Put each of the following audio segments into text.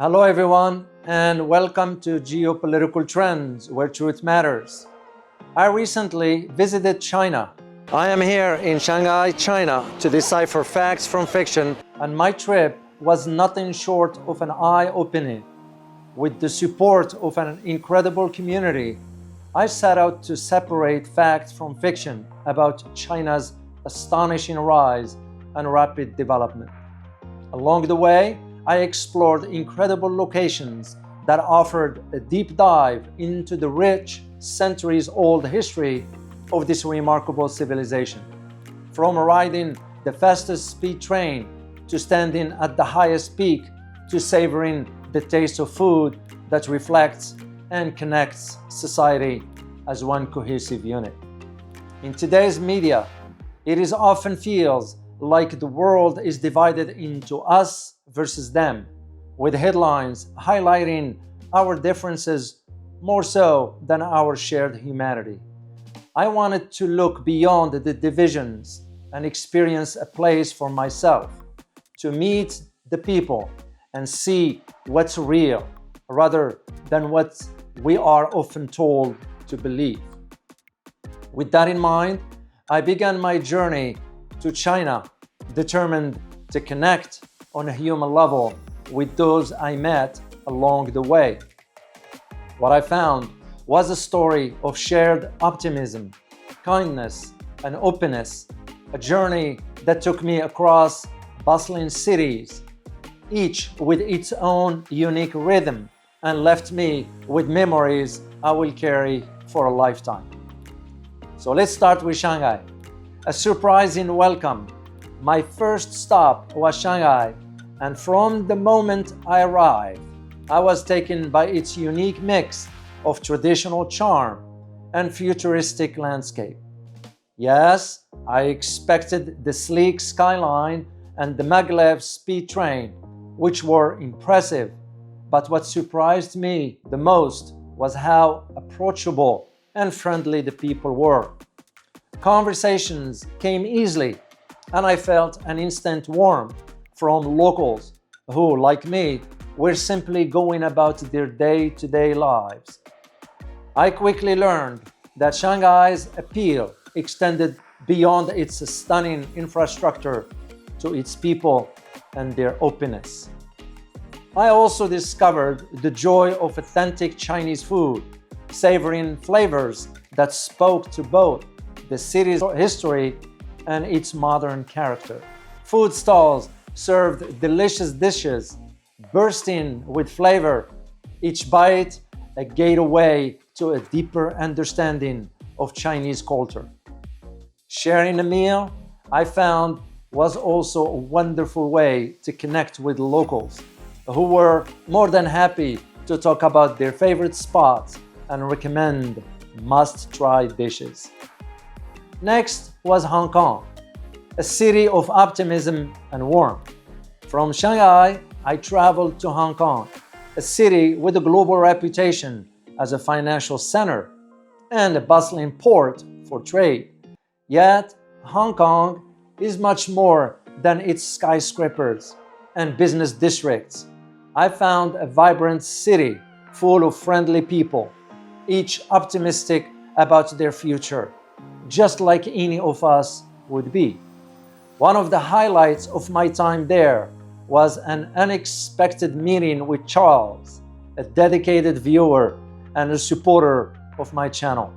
Hello everyone, and welcome to Geopolitical Trends, where truth matters. I recently visited China. I am here in Shanghai, China, to decipher facts from fiction, and my trip was nothing short of an eye-opening. With the support of an incredible community, I set out to separate facts from fiction about China's astonishing rise and rapid development. Along the way, I explored incredible locations that offered a deep dive into the rich, centuries-old history of this remarkable civilization. From riding the fastest speed train to standing at the highest peak to savoring the taste of food that reflects and connects society as one cohesive unit. In today's media, it is often feels like the world is divided into us versus them, with headlines highlighting our differences more so than our shared humanity. I wanted to look beyond the divisions and experience a place for myself, to meet the people and see what's real rather than what we are often told to believe. With that in mind, I began my journey to China, determined to connect on a human level with those I met along the way. What I found was a story of shared optimism, kindness, and openness, a journey that took me across bustling cities, each with its own unique rhythm, and left me with memories I will carry for a lifetime. So let's start with Shanghai. A surprising welcome. My first stop was Shanghai, and from the moment I arrived, I was taken by its unique mix of traditional charm and futuristic landscape. Yes, I expected the sleek skyline and the maglev speed train, which were impressive, but what surprised me the most was how approachable and friendly the people were. Conversations came easily, and I felt an instant warmth from locals who, like me, were simply going about their day-to-day lives. I quickly learned that Shanghai's appeal extended beyond its stunning infrastructure to its people and their openness. I also discovered the joy of authentic Chinese food, savoring flavors that spoke to both the city's history and its modern character. Food stalls served delicious dishes, bursting with flavor, each bite a gateway to a deeper understanding of Chinese culture. Sharing a meal, I found, was also a wonderful way to connect with locals, who were more than happy to talk about their favorite spots and recommend must-try dishes. Next was Hong Kong, a city of optimism and warmth. From Shanghai, I traveled to Hong Kong, a city with a global reputation as a financial center and a bustling port for trade. Yet, Hong Kong is much more than its skyscrapers and business districts. I found a vibrant city full of friendly people, each optimistic about their future, just like any of us would be. One of the highlights of my time there was an unexpected meeting with Charles, a dedicated viewer and a supporter of my channel.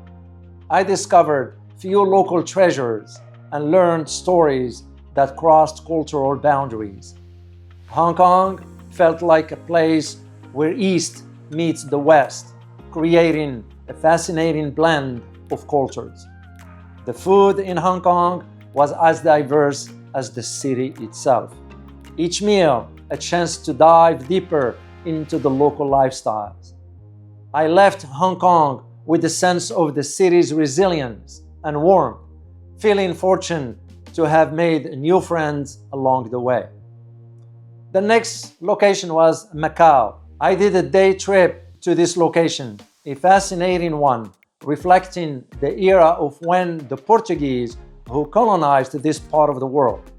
I discovered few local treasures and learned stories that crossed cultural boundaries. Hong Kong felt like a place where East meets the West, creating a fascinating blend of cultures. The food in Hong Kong was as diverse as the city itself. Each meal a chance to dive deeper into the local lifestyles. I left Hong Kong with a sense of the city's resilience and warmth, feeling fortunate to have made new friends along the way. The next location was Macau. I did a day trip to this location, a fascinating one, reflecting the era of when the Portuguese who colonized this part of the world.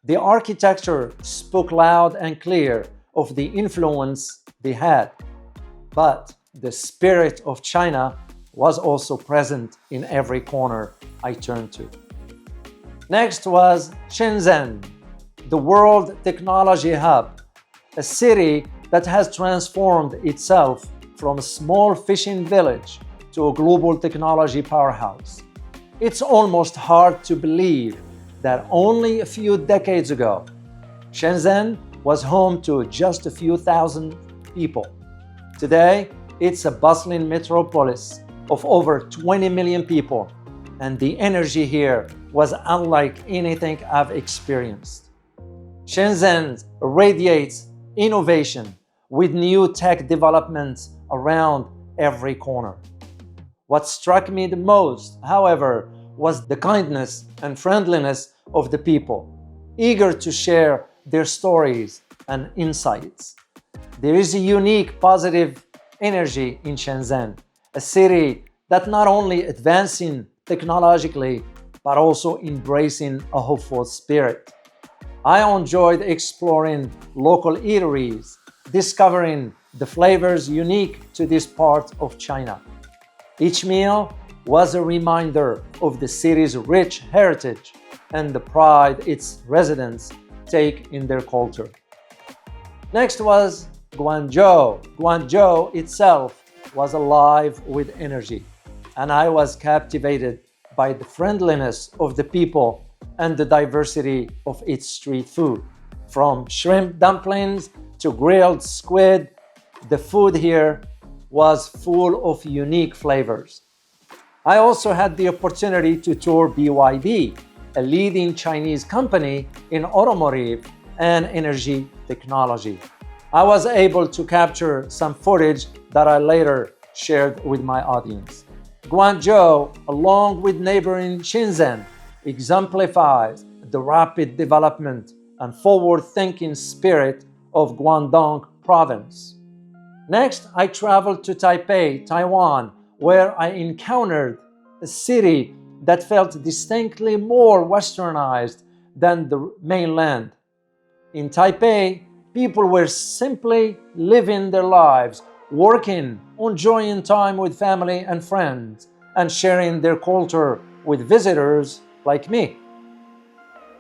The architecture spoke loud and clear of the influence they had. But the spirit of China was also present in every corner I turned to. Next was Shenzhen, the world technology hub, a city that has transformed itself from a small fishing village to a global technology powerhouse. It's almost hard to believe that only a few decades ago, Shenzhen was home to just a few thousand people. Today, it's a bustling metropolis of over 20 million people, and the energy here was unlike anything I've experienced. Shenzhen radiates innovation with new tech developments around every corner. What struck me the most, however, was the kindness and friendliness of the people, eager to share their stories and insights. There is a unique positive energy in Shenzhen, a city that not only advancing technologically, but also embracing a hopeful spirit. I enjoyed exploring local eateries, discovering the flavors unique to this part of China. Each meal was a reminder of the city's rich heritage and the pride its residents take in their culture. Next was Guangzhou. Guangzhou itself was alive with energy, and I was captivated by the friendliness of the people and the diversity of its street food. From shrimp dumplings to grilled squid, the food here was full of unique flavors. I also had the opportunity to tour BYD, a leading Chinese company in automotive and energy technology. I was able to capture some footage that I later shared with my audience. Guangzhou, along with neighboring Shenzhen, exemplifies the rapid development and forward-thinking spirit of Guangdong province. Next, I traveled to Taipei, Taiwan, where I encountered a city that felt distinctly more westernized than the mainland. In Taipei, people were simply living their lives, working, enjoying time with family and friends, and sharing their culture with visitors like me.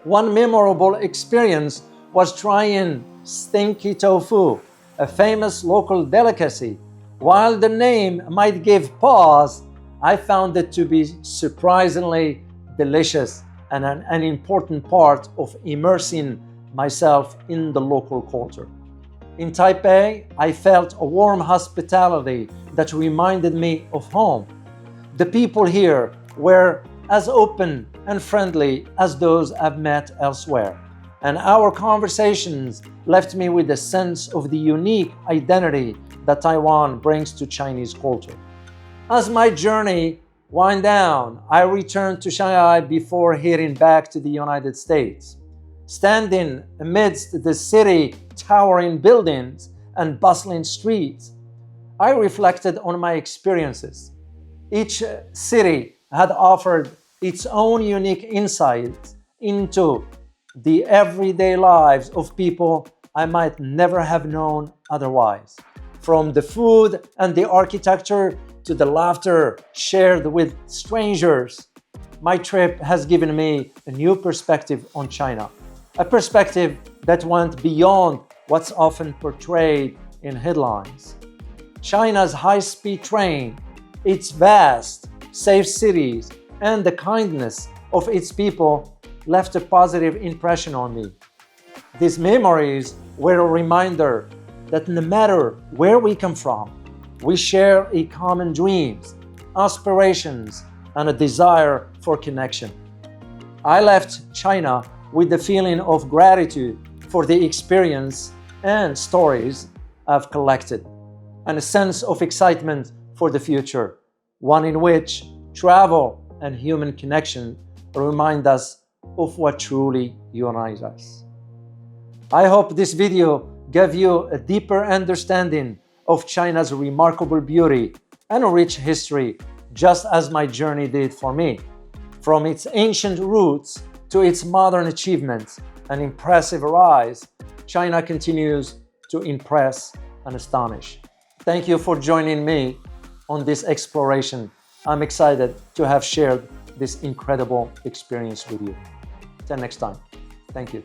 One memorable experience was trying stinky tofu, a famous local delicacy. While the name might give pause, I found it to be surprisingly delicious and an important part of immersing myself in the local culture. In Taipei, I felt a warm hospitality that reminded me of home. The people here were as open and friendly as those I've met elsewhere, and our conversations left me with a sense of the unique identity that Taiwan brings to Chinese culture. As my journey wound down, I returned to Shanghai before heading back to the United States. Standing amidst the city, towering buildings and bustling streets, I reflected on my experiences. Each city had offered its own unique insights into the everyday lives of people I might never have known otherwise. From the food and the architecture to the laughter shared with strangers, my trip has given me a new perspective on China, a perspective that went beyond what's often portrayed in headlines. China's high-speed train, its vast, safe cities, and the kindness of its people left a positive impression on me. These memories were a reminder that no matter where we come from, we share a common dreams, aspirations, and a desire for connection. I left China with the feeling of gratitude for the experience and stories I've collected, and a sense of excitement for the future, one in which travel and human connection remind us of what truly unites us. I hope this video gave you a deeper understanding of China's remarkable beauty and rich history, just as my journey did for me. From its ancient roots to its modern achievements and impressive rise, China continues to to impress and astonish. Thank you for joining me on this exploration. I'm excited to have shared this incredible experience with you. Till next time, thank you.